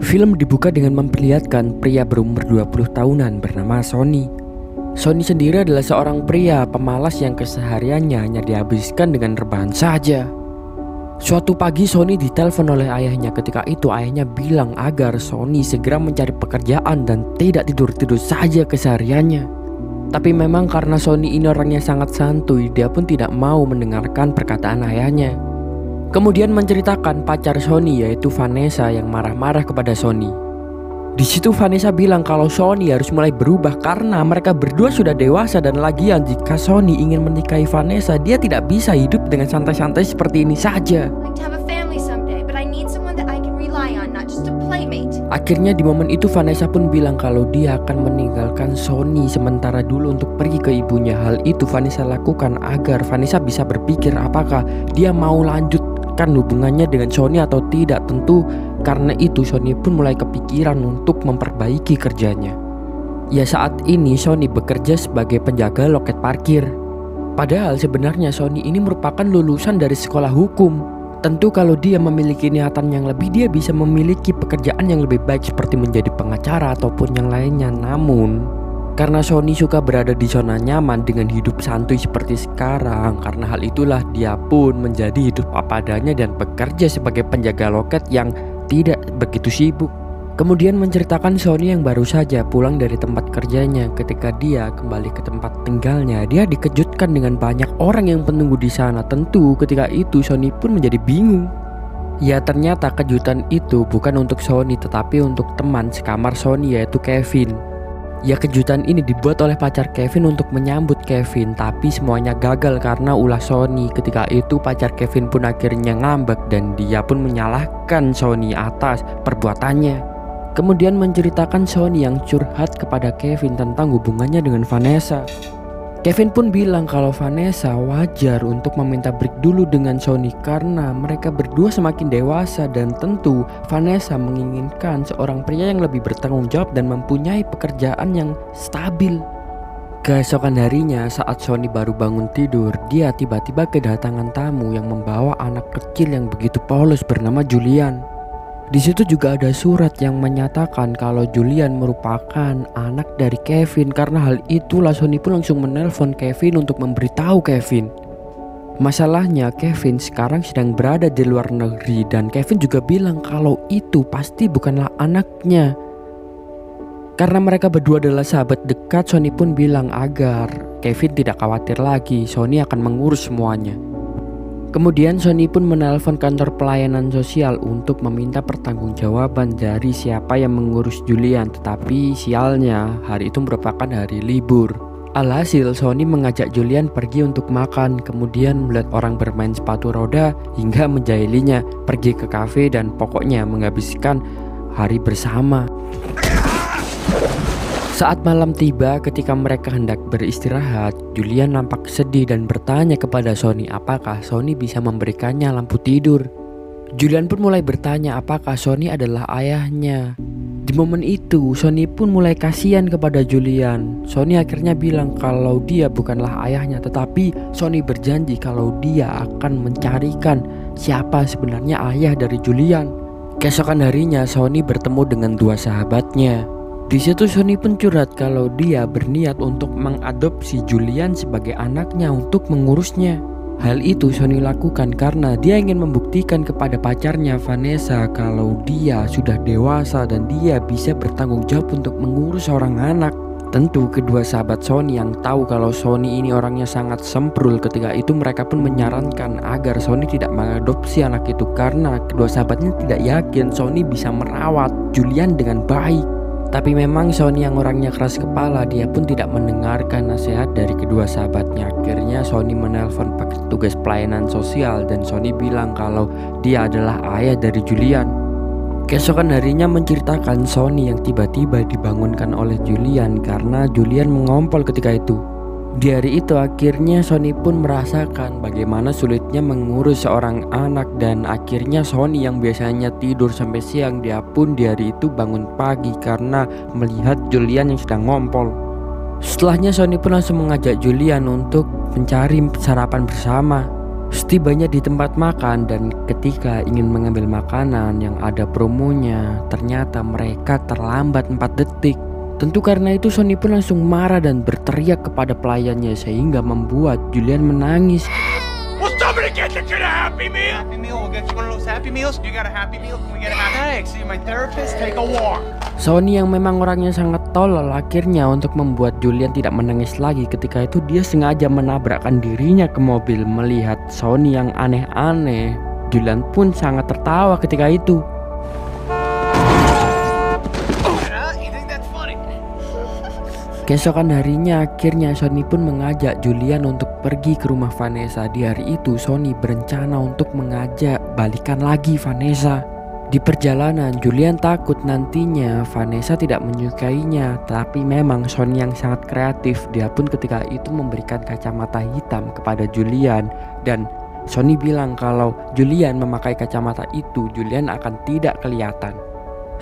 Film dibuka dengan memperlihatkan pria berumur 20 tahunan bernama Sonny. Sonny sendiri adalah seorang pria pemalas yang kesehariannya hanya dihabiskan dengan rebahan saja. Suatu pagi Sonny ditelepon oleh ayahnya. Ketika itu ayahnya bilang agar Sonny segera mencari pekerjaan dan tidak tidur-tidur saja kesehariannya. Tapi memang karena Sonny ini orangnya sangat santuy, dia pun tidak mau mendengarkan perkataan ayahnya. Kemudian menceritakan pacar Sonny yaitu Vanessa yang marah-marah kepada Sonny. Di situ Vanessa bilang kalau Sonny harus mulai berubah karena mereka berdua sudah dewasa, dan lagian jika Sonny ingin menikahi Vanessa, dia tidak bisa hidup dengan santai-santai seperti ini saja. Akhirnya di momen itu Vanessa pun bilang kalau dia akan meninggalkan Sonny sementara dulu untuk pergi ke ibunya. Hal itu Vanessa lakukan agar Vanessa bisa berpikir apakah dia mau lanjutkan hubungannya dengan Sonny atau tidak. Tentu karena itu Sonny pun mulai kepikiran untuk memperbaiki kerjanya. Ya, saat ini Sonny bekerja sebagai penjaga loket parkir. Padahal sebenarnya Sonny ini merupakan lulusan dari sekolah hukum. Tentu kalau dia memiliki niatan yang lebih, dia bisa memiliki pekerjaan yang lebih baik seperti menjadi pengacara ataupun yang lainnya. Namun karena Sonny suka berada di zona nyaman dengan hidup santuy seperti sekarang, karena hal itulah dia pun menjadi hidup apa adanya dan bekerja sebagai penjaga loket yang tidak begitu sibuk. Kemudian menceritakan Sonny yang baru saja pulang dari tempat kerjanya. Ketika dia kembali ke tempat tinggalnya, dia dikejutkan dengan banyak orang yang menunggu di sana. Tentu ketika itu Sonny pun menjadi bingung. Ya, ternyata kejutan itu bukan untuk Sonny tetapi untuk teman sekamar Sonny yaitu Kevin. Ya, kejutan ini dibuat oleh pacar Kevin untuk menyambut Kevin, tapi semuanya gagal karena ulah Sonny. Ketika itu pacar Kevin pun akhirnya ngambek dan dia pun menyalahkan Sonny atas perbuatannya. Kemudian menceritakan Sonny yang curhat kepada Kevin tentang hubungannya dengan Vanessa. Kevin pun bilang kalau Vanessa wajar untuk meminta break dulu dengan Sonny karena mereka berdua semakin dewasa, dan tentu Vanessa menginginkan seorang pria yang lebih bertanggung jawab dan mempunyai pekerjaan yang stabil. Keesokan harinya saat Sonny baru bangun tidur, dia tiba-tiba kedatangan tamu yang membawa anak kecil yang begitu polos bernama Julian. Di situ juga ada surat yang menyatakan kalau Julian merupakan anak dari Kevin. Karena hal itulah Sonny pun langsung menelpon Kevin untuk memberitahu Kevin. Masalahnya Kevin sekarang sedang berada di luar negeri dan Kevin juga bilang kalau itu pasti bukanlah anaknya. Karena mereka berdua adalah sahabat dekat, Sonny pun bilang agar Kevin tidak khawatir lagi, Sonny akan mengurus semuanya. Kemudian Sonny pun menelpon kantor pelayanan sosial untuk meminta pertanggungjawaban dari siapa yang mengurus Julian. Tetapi sialnya hari itu merupakan hari libur. Alhasil Sonny mengajak Julian pergi untuk makan, kemudian melihat orang bermain sepatu roda hingga menjahilinya, pergi ke kafe dan pokoknya menghabiskan hari bersama. Saat malam tiba, ketika mereka hendak beristirahat, Julian nampak sedih dan bertanya kepada Sonny apakah Sonny bisa memberikannya lampu tidur. Julian pun mulai bertanya apakah Sonny adalah ayahnya. Di momen itu, Sonny pun mulai kasihan kepada Julian. Sonny akhirnya bilang kalau dia bukanlah ayahnya, tetapi Sonny berjanji kalau dia akan mencarikan siapa sebenarnya ayah dari Julian. Keesokan harinya, Sonny bertemu dengan dua sahabatnya. Di situ Sonny pun curhat kalau dia berniat untuk mengadopsi Julian sebagai anaknya untuk mengurusnya. Hal itu Sonny lakukan karena dia ingin membuktikan kepada pacarnya Vanessa kalau dia sudah dewasa dan dia bisa bertanggung jawab untuk mengurus seorang anak. Tentu kedua sahabat Sonny yang tahu kalau Sonny ini orangnya sangat semprul, ketika itu mereka pun menyarankan agar Sonny tidak mengadopsi anak itu karena kedua sahabatnya tidak yakin Sonny bisa merawat Julian dengan baik. Tapi memang Sonny yang orangnya keras kepala, dia pun tidak mendengarkan nasihat dari kedua sahabatnya. Akhirnya Sonny menelpon petugas pelayanan sosial dan Sonny bilang kalau dia adalah ayah dari Julian. Keesokan harinya menceritakan Sonny yang tiba-tiba dibangunkan oleh Julian karena Julian mengompol ketika itu. Di hari itu akhirnya Sonny pun merasakan bagaimana sulitnya mengurus seorang anak, dan akhirnya Sonny yang biasanya tidur sampai siang, dia pun di hari itu bangun pagi karena melihat Julian yang sedang ngompol. Setelahnya Sonny pun langsung mengajak Julian untuk mencari sarapan bersama. Setibanya di tempat makan dan ketika ingin mengambil makanan yang ada promonya, ternyata mereka terlambat 4 detik. Tentu karena itu Sony pun langsung marah dan berteriak kepada pelayannya sehingga membuat Julian menangis. Will somebody get you a Happy Meal? Happy Meal, we'll get you one of those Happy Meals. You got a Happy Meal? Can we get a Happy Meal? Thanks, see my therapist, take a walk. Sony yang memang orangnya sangat tolol akhirnya untuk membuat Julian tidak menangis lagi. Ketika itu dia sengaja menabrakkan dirinya ke mobil. Melihat Sony yang aneh-aneh, Julian pun sangat tertawa ketika itu. You think that's funny? Keesokan harinya akhirnya Sony pun mengajak Julian untuk pergi ke rumah Vanessa. Di hari itu Sony berencana untuk mengajak balikan lagi Vanessa. Di perjalanan Julian takut nantinya Vanessa tidak menyukainya, tapi memang Sony yang sangat kreatif. Dia pun ketika itu memberikan kacamata hitam kepada Julian dan Sony bilang kalau Julian memakai kacamata itu Julian akan tidak kelihatan.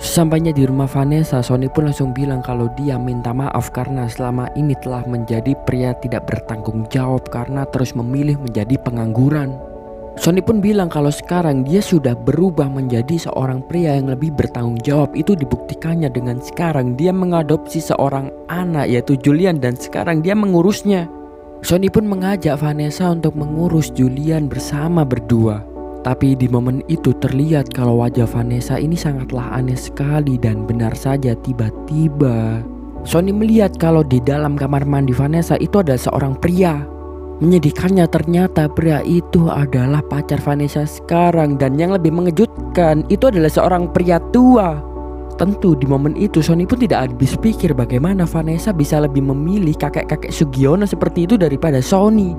Sesampainya di rumah Vanessa, Sony pun langsung bilang kalau dia minta maaf karena selama ini telah menjadi pria tidak bertanggung jawab karena terus memilih menjadi pengangguran. Sony pun bilang kalau sekarang dia sudah berubah menjadi seorang pria yang lebih bertanggung jawab. Itu dibuktikannya dengan sekarang dia mengadopsi seorang anak yaitu Julian dan sekarang dia mengurusnya. Sony pun mengajak Vanessa untuk mengurus Julian bersama berdua. Tapi di momen itu terlihat kalau wajah Vanessa ini sangatlah aneh sekali dan benar saja tiba-tiba Sony melihat kalau di dalam kamar mandi Vanessa itu ada seorang pria. Menyedihkannya ternyata pria itu adalah pacar Vanessa sekarang dan yang lebih mengejutkan itu adalah seorang pria tua. Tentu di momen itu Sony pun tidak habis pikir bagaimana Vanessa bisa lebih memilih kakek-kakek Sugiono seperti itu daripada Sony.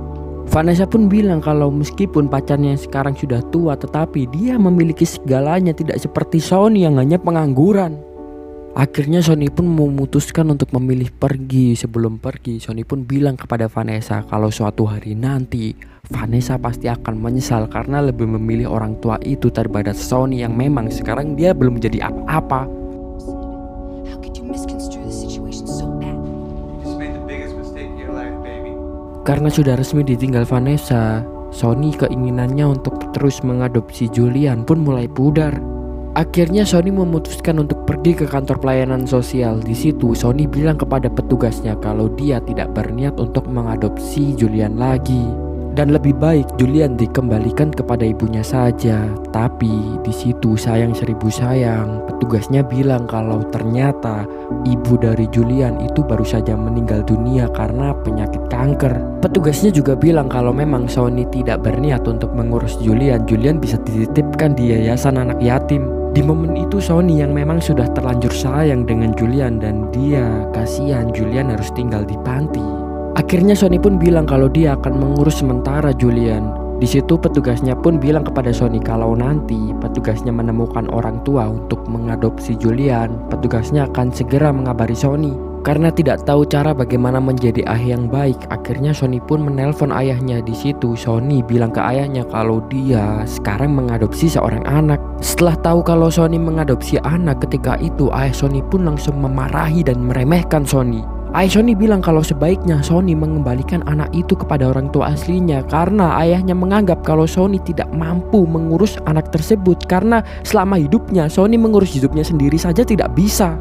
Vanessa pun bilang kalau meskipun pacarnya sekarang sudah tua tetapi dia memiliki segalanya tidak seperti Sony yang hanya pengangguran. Akhirnya Sony pun memutuskan untuk memilih pergi. Sebelum pergi Sony pun bilang kepada Vanessa kalau suatu hari nanti Vanessa pasti akan menyesal karena lebih memilih orang tua itu daripada Sony yang memang sekarang dia belum menjadi apa-apa. How could you misconstrue the situation so bad? Just made the biggest mistake of your life, baby. Karena sudah resmi ditinggal Vanessa, Sony keinginannya untuk terus mengadopsi Julian pun mulai pudar. Akhirnya Sony memutuskan untuk pergi ke kantor pelayanan sosial. Di situ Sony bilang kepada petugasnya kalau dia tidak berniat untuk mengadopsi Julian lagi dan lebih baik Julian dikembalikan kepada ibunya saja. Tapi di situ sayang seribu sayang, petugasnya bilang kalau ternyata ibu dari Julian itu baru saja meninggal dunia karena penyakit kanker. Petugasnya juga bilang kalau memang Sony tidak berniat untuk mengurus Julian bisa dititipkan di yayasan anak yatim. Di momen itu Sony yang memang sudah terlanjur sayang dengan Julian dan dia kasihan Julian harus tinggal di panti. Akhirnya Sony pun bilang kalau dia akan mengurus sementara Julian. Di situ petugasnya pun bilang kepada Sony kalau nanti petugasnya menemukan orang tua untuk mengadopsi Julian, petugasnya akan segera mengabari Sony. Karena tidak tahu cara bagaimana menjadi ayah yang baik, akhirnya Sony pun menelpon ayahnya. Di situ Sony bilang ke ayahnya kalau dia sekarang mengadopsi seorang anak. Setelah tahu kalau Sony mengadopsi anak, ketika itu ayah Sony pun langsung memarahi dan meremehkan Sony. Ayah Sony bilang kalau sebaiknya Sony mengembalikan anak itu kepada orang tua aslinya karena ayahnya menganggap kalau Sony tidak mampu mengurus anak tersebut karena selama hidupnya Sony mengurus hidupnya sendiri saja tidak bisa.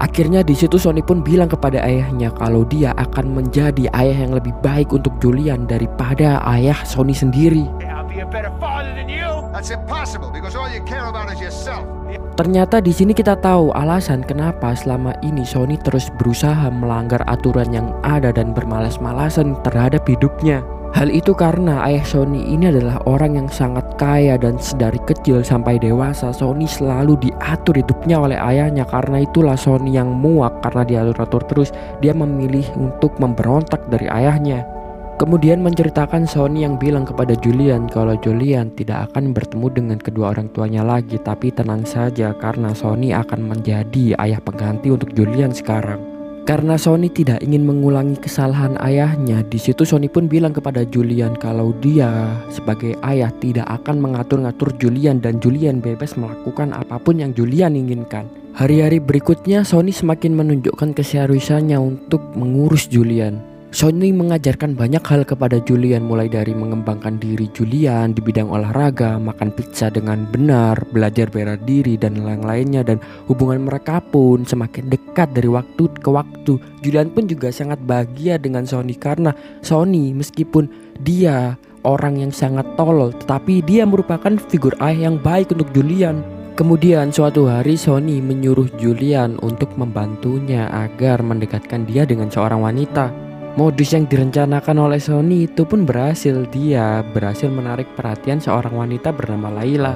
Akhirnya di situ Sony pun bilang kepada ayahnya kalau dia akan menjadi ayah yang lebih baik untuk Julian daripada ayah Sony sendiri. I'll be a better father than you. That's impossible because all you care about is yourself. Ternyata di sini kita tahu alasan kenapa selama ini Sony terus berusaha melanggar aturan yang ada dan bermalas-malasan terhadap hidupnya. Hal itu karena ayah Sony ini adalah orang yang sangat kaya dan dari kecil sampai dewasa Sony selalu diatur hidupnya oleh ayahnya. Karena itulah Sony yang muak karena diatur-atur terus. Dia memilih untuk memberontak dari ayahnya. Kemudian menceritakan Sony yang bilang kepada Julian kalau Julian tidak akan bertemu dengan kedua orang tuanya lagi. Tapi tenang saja karena Sony akan menjadi ayah pengganti untuk Julian sekarang. Karena Sony tidak ingin mengulangi kesalahan ayahnya, di situ Sony pun bilang kepada Julian kalau dia sebagai ayah tidak akan mengatur-ngatur Julian dan Julian bebas melakukan apapun yang Julian inginkan. Hari-hari berikutnya Sony semakin menunjukkan keseriusannya untuk mengurus Julian. Sony mengajarkan banyak hal kepada Julian, mulai dari mengembangkan diri Julian di bidang olahraga, makan pizza dengan benar, belajar bela diri dan lain-lainnya, dan hubungan mereka pun semakin dekat dari waktu ke waktu. Julian pun juga sangat bahagia dengan Sony karena Sony meskipun dia orang yang sangat tolol, tetapi dia merupakan figur ayah yang baik untuk Julian. Kemudian suatu hari Sony menyuruh Julian untuk membantunya agar mendekatkan dia dengan seorang wanita. Modus yang direncanakan oleh Sony itu pun berhasil. Dia berhasil menarik perhatian seorang wanita bernama Layla.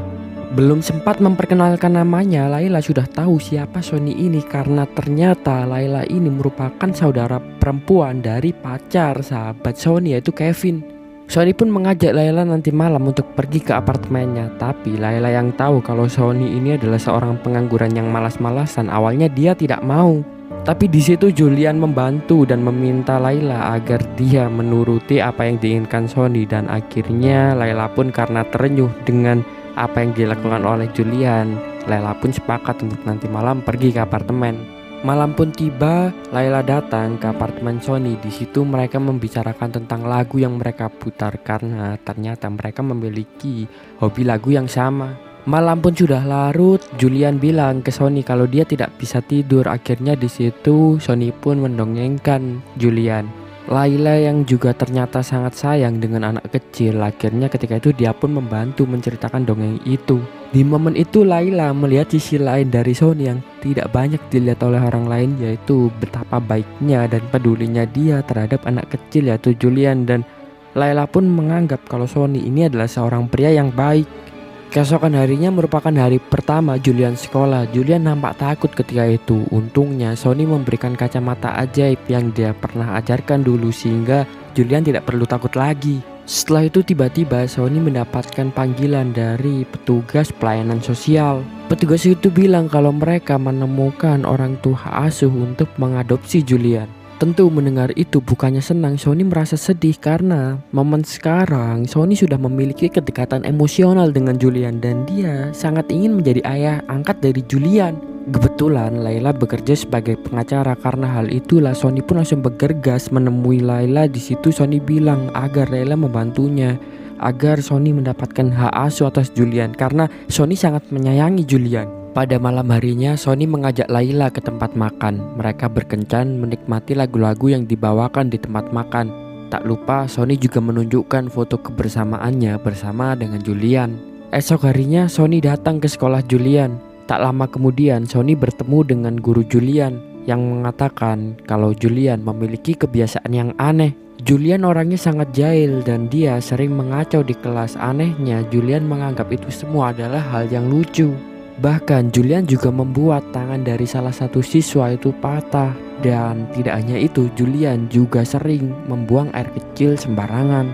Belum sempat memperkenalkan namanya, Layla sudah tahu siapa Sony ini karena ternyata Layla ini merupakan saudara perempuan dari pacar sahabat Sony, yaitu Kevin. Sony pun mengajak Layla nanti malam untuk pergi ke apartemennya. Tapi Layla yang tahu kalau Sony ini adalah seorang pengangguran yang malas-malasan, awalnya dia tidak mau. Tapi di situ Julian membantu dan meminta Layla agar dia menuruti apa yang diinginkan Sony, dan akhirnya Layla pun karena terenyuh dengan apa yang dilakukan oleh Julian, Layla pun sepakat untuk nanti malam pergi ke apartemen. Malam pun tiba, Layla datang ke apartemen Sony. Di situ mereka membicarakan tentang lagu yang mereka putar karena ternyata mereka memiliki hobi lagu yang sama. Malam pun sudah larut, Julian bilang ke Sony kalau dia tidak bisa tidur. Akhirnya di situ Sony pun mendongengkan Julian. Layla yang juga ternyata sangat sayang dengan anak kecil, akhirnya ketika itu dia pun membantu menceritakan dongeng itu. Di momen itu Layla melihat sisi lain dari Sony yang tidak banyak dilihat oleh orang lain, yaitu betapa baiknya dan pedulinya dia terhadap anak kecil yaitu Julian, dan Layla pun menganggap kalau Sony ini adalah seorang pria yang baik. Keesokan harinya merupakan hari pertama Julian sekolah. Julian nampak takut ketika itu. Untungnya Sony memberikan kacamata ajaib yang dia pernah ajarkan dulu sehingga Julian tidak perlu takut lagi. Setelah itu tiba-tiba Sony mendapatkan panggilan dari petugas pelayanan sosial. Petugas itu bilang kalau mereka menemukan orang tua asuh untuk mengadopsi Julian. Tentu mendengar itu bukannya senang, Sony merasa sedih karena momen sekarang Sony sudah memiliki kedekatan emosional dengan Julian dan dia sangat ingin menjadi ayah angkat dari Julian. Kebetulan Layla bekerja sebagai pengacara, karena hal itulah Sony pun langsung bergegas menemui Layla. Di situ Sony bilang agar Layla membantunya agar Sony mendapatkan hak asuh atas Julian karena Sony sangat menyayangi Julian. Pada malam harinya, Sony mengajak Layla ke tempat makan. Mereka berkencan menikmati lagu-lagu yang dibawakan di tempat makan. Tak lupa, Sony juga menunjukkan foto kebersamaannya bersama dengan Julian. Esok harinya, Sony datang ke sekolah Julian. Tak lama kemudian, Sony bertemu dengan guru Julian yang mengatakan kalau Julian memiliki kebiasaan yang aneh. Julian orangnya sangat jahil dan dia sering mengacau di kelas. Anehnya, Julian menganggap itu semua adalah hal yang lucu. Bahkan Julian juga membuat tangan dari salah satu siswa itu patah. Dan tidak hanya itu, Julian juga sering membuang air kecil sembarangan.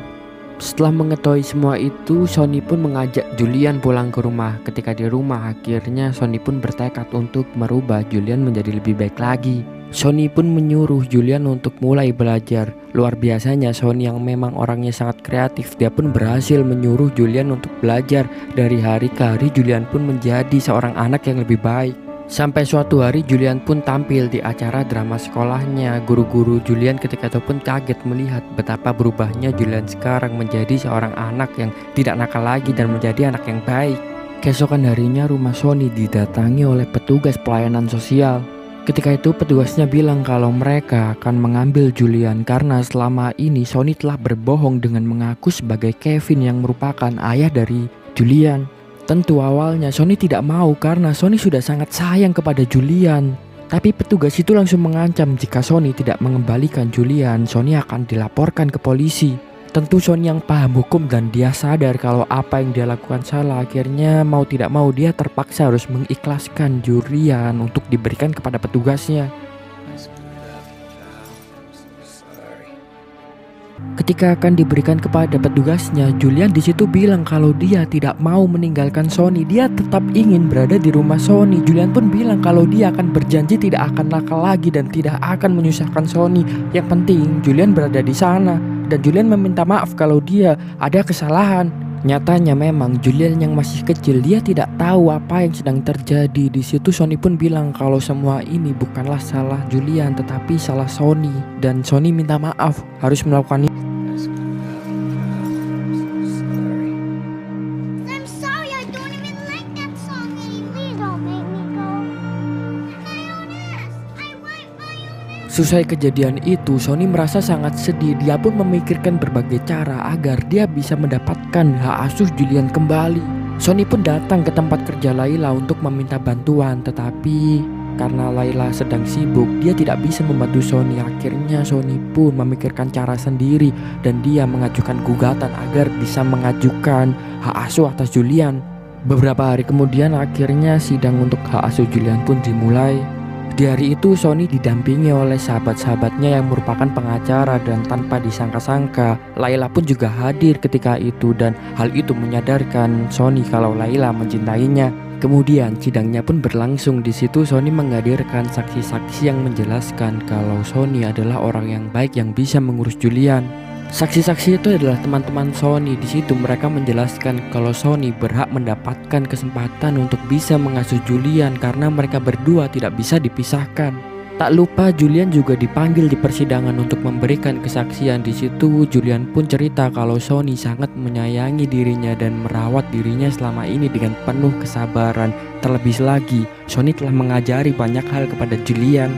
Setelah mengetahui semua itu, Sony pun mengajak Julian pulang ke rumah. Ketika di rumah, akhirnya Sony pun bertekad untuk merubah Julian menjadi lebih baik lagi. Sony pun menyuruh Julian untuk mulai belajar. Luar biasanya Sony yang memang orangnya sangat kreatif, dia pun berhasil menyuruh Julian untuk belajar. Dari hari ke hari Julian pun menjadi seorang anak yang lebih baik. Sampai suatu hari Julian pun tampil di acara drama sekolahnya. Guru-guru Julian ketika itu pun kaget melihat betapa berubahnya Julian sekarang menjadi seorang anak yang tidak nakal lagi dan menjadi anak yang baik. Keesokan harinya rumah Sony didatangi oleh petugas pelayanan sosial. Ketika itu petugasnya bilang kalau mereka akan mengambil Julian karena selama ini Sony telah berbohong dengan mengaku sebagai Kevin yang merupakan ayah dari Julian. Tentu awalnya Sony tidak mau karena Sony sudah sangat sayang kepada Julian. Tapi petugas itu langsung mengancam jika Sony tidak mengembalikan Julian, Sony akan dilaporkan ke polisi. Tentu Sony yang paham hukum dan dia sadar kalau apa yang dia lakukan salah. Akhirnya mau tidak mau dia terpaksa harus mengikhlaskan Julian untuk diberikan kepada petugasnya. Ketika akan diberikan kepada petugasnya, Julian di situ bilang kalau dia tidak mau meninggalkan Sony. Dia tetap ingin berada di rumah Sony. Julian pun bilang kalau dia akan berjanji tidak akan nakal lagi dan tidak akan menyusahkan Sony. Yang penting Julian berada di sana. Dan Julian meminta maaf kalau dia ada kesalahan. Nyatanya memang Julian yang masih kecil, dia tidak tahu apa yang sedang terjadi. Di situ Sony pun bilang kalau semua ini bukanlah salah Julian tetapi salah Sony, dan Sony minta maaf harus melakukan itu. I'm sorry, I don't even like that song anymore. Please don't make me go. Mayonnaise! I want mayonnaise! Selesai kejadian itu, Sony merasa sangat sedih. Dia pun memikirkan berbagai cara agar dia bisa mendapatkan hak asuh Julian kembali. Sony pun datang ke tempat kerja Layla untuk meminta bantuan, tetapi karena Layla sedang sibuk, dia tidak bisa membantu Sony. Akhirnya Sony pun memikirkan cara sendiri dan dia mengajukan gugatan agar bisa mengajukan hak asuh atas Julian. Beberapa hari kemudian akhirnya sidang untuk hak asuh Julian pun dimulai. Di hari itu Sony didampingi oleh sahabat-sahabatnya yang merupakan pengacara, dan tanpa disangka-sangka Layla pun juga hadir ketika itu, dan hal itu menyadarkan Sony kalau Layla mencintainya. Kemudian sidangnya pun berlangsung. Di situ Sony menghadirkan saksi-saksi yang menjelaskan kalau Sony adalah orang yang baik yang bisa mengurus Julian. Saksi-saksi itu adalah teman-teman Sony. Di situ mereka menjelaskan kalau Sony berhak mendapatkan kesempatan untuk bisa mengasuh Julian karena mereka berdua tidak bisa dipisahkan. Tak lupa Julian juga dipanggil di persidangan untuk memberikan kesaksian. Di situ Julian pun cerita kalau Sony sangat menyayangi dirinya dan merawat dirinya selama ini dengan penuh kesabaran. Terlebih lagi, Sony telah mengajari banyak hal kepada Julian.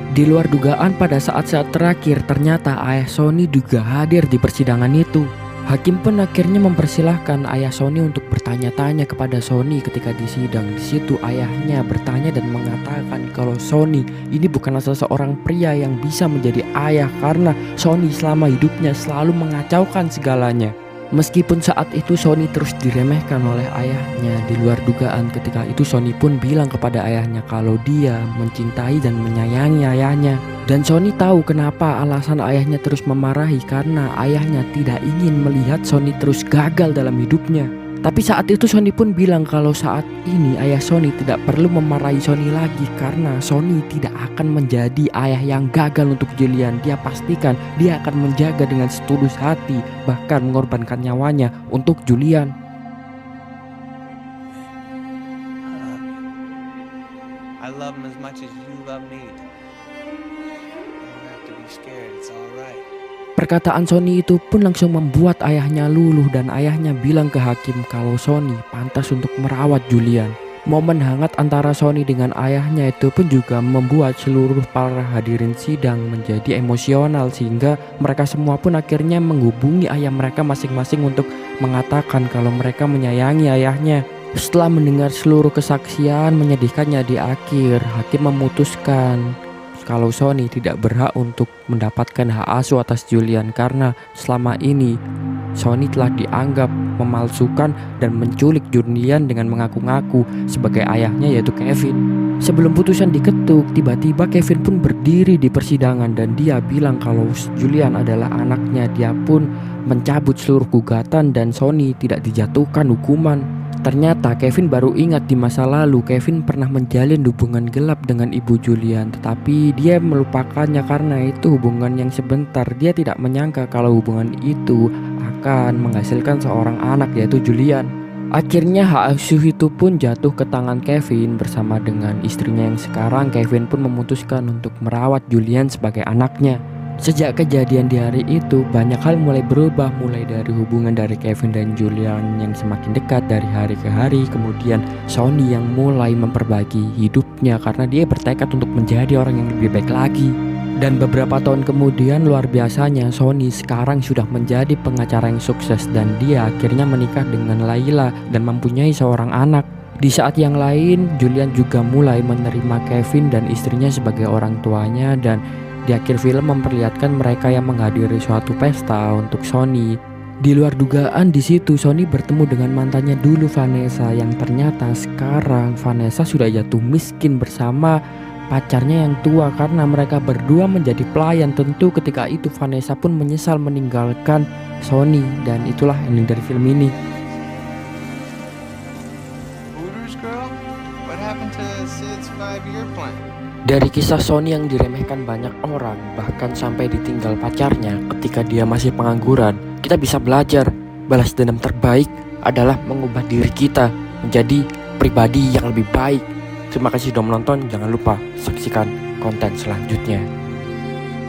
Di luar dugaan, pada saat-saat terakhir ternyata ayah Sony juga hadir di persidangan itu. Hakim pun akhirnya mempersilahkan ayah Sony untuk bertanya-tanya kepada Sony ketika di sidang. Di situ ayahnya bertanya dan mengatakan kalau Sony ini bukanlah seseorang pria yang bisa menjadi ayah karena Sony selama hidupnya selalu mengacaukan segalanya. Meskipun saat itu Sony terus diremehkan oleh ayahnya, di luar dugaan ketika itu Sony pun bilang kepada ayahnya kalau dia mencintai dan menyayangi ayahnya. Dan Sony tahu kenapa alasan ayahnya terus memarahi, karena ayahnya tidak ingin melihat Sony terus gagal dalam hidupnya. Tapi saat itu Sony pun bilang kalau saat ini ayah Sony tidak perlu memarahi Sony lagi karena Sony tidak akan menjadi ayah yang gagal untuk Julian. Dia pastikan dia akan menjaga dengan setulus hati, bahkan mengorbankan nyawanya untuk Julian. I love him as much as you love me. You don't have to be scared. It's all right. Perkataan Sony itu pun langsung membuat ayahnya luluh, dan ayahnya bilang ke hakim kalau Sony pantas untuk merawat Julian. Momen hangat antara Sony dengan ayahnya itu pun juga membuat seluruh para hadirin sidang menjadi emosional, sehingga mereka semua pun akhirnya menghubungi ayah mereka masing-masing untuk mengatakan kalau mereka menyayangi ayahnya. Setelah mendengar seluruh kesaksian menyedihkannya di akhir, hakim memutuskan kalau Sony tidak berhak untuk mendapatkan hak asuh atas Julian karena selama ini Sony telah dianggap memalsukan dan menculik Julian dengan mengaku-ngaku sebagai ayahnya, yaitu Kevin. Sebelum putusan diketuk, tiba-tiba Kevin pun berdiri di persidangan dan dia bilang kalau Julian adalah anaknya. Dia pun mencabut seluruh gugatan dan Sony tidak dijatuhkan hukuman. Ternyata Kevin baru ingat di masa lalu Kevin pernah menjalin hubungan gelap dengan ibu Julian, tetapi dia melupakannya karena itu hubungan yang sebentar. Dia tidak menyangka kalau hubungan itu akan menghasilkan seorang anak, yaitu Julian. Akhirnya hak asuh itu pun jatuh ke tangan Kevin bersama dengan istrinya yang sekarang. Kevin pun memutuskan untuk merawat Julian sebagai anaknya. Sejak kejadian di hari itu, banyak hal mulai berubah, mulai dari hubungan dari Kevin dan Julian yang semakin dekat dari hari ke hari. Kemudian Sony yang mulai memperbaiki hidupnya karena dia bertekad untuk menjadi orang yang lebih baik lagi. Dan beberapa tahun kemudian, luar biasanya Sony sekarang sudah menjadi pengacara yang sukses dan dia akhirnya menikah dengan Layla dan mempunyai seorang anak. Di saat yang lain, Julian juga mulai menerima Kevin dan istrinya sebagai orang tuanya, dan di akhir film memperlihatkan mereka yang menghadiri suatu pesta untuk Sony. Di luar dugaan, di situ Sony bertemu dengan mantannya dulu, Vanessa, yang ternyata sekarang Vanessa sudah jatuh miskin bersama pacarnya yang tua karena mereka berdua menjadi pelayan. Tentu ketika itu Vanessa pun menyesal meninggalkan Sony, dan itulah ending dari film ini. Hooters girl? What happened to Sid's 5-year plan? Dari kisah Sony yang diremehkan banyak orang, bahkan sampai ditinggal pacarnya ketika dia masih pengangguran, kita bisa belajar balas dendam terbaik adalah mengubah diri kita menjadi pribadi yang lebih baik. Terima kasih sudah menonton, jangan lupa saksikan konten selanjutnya.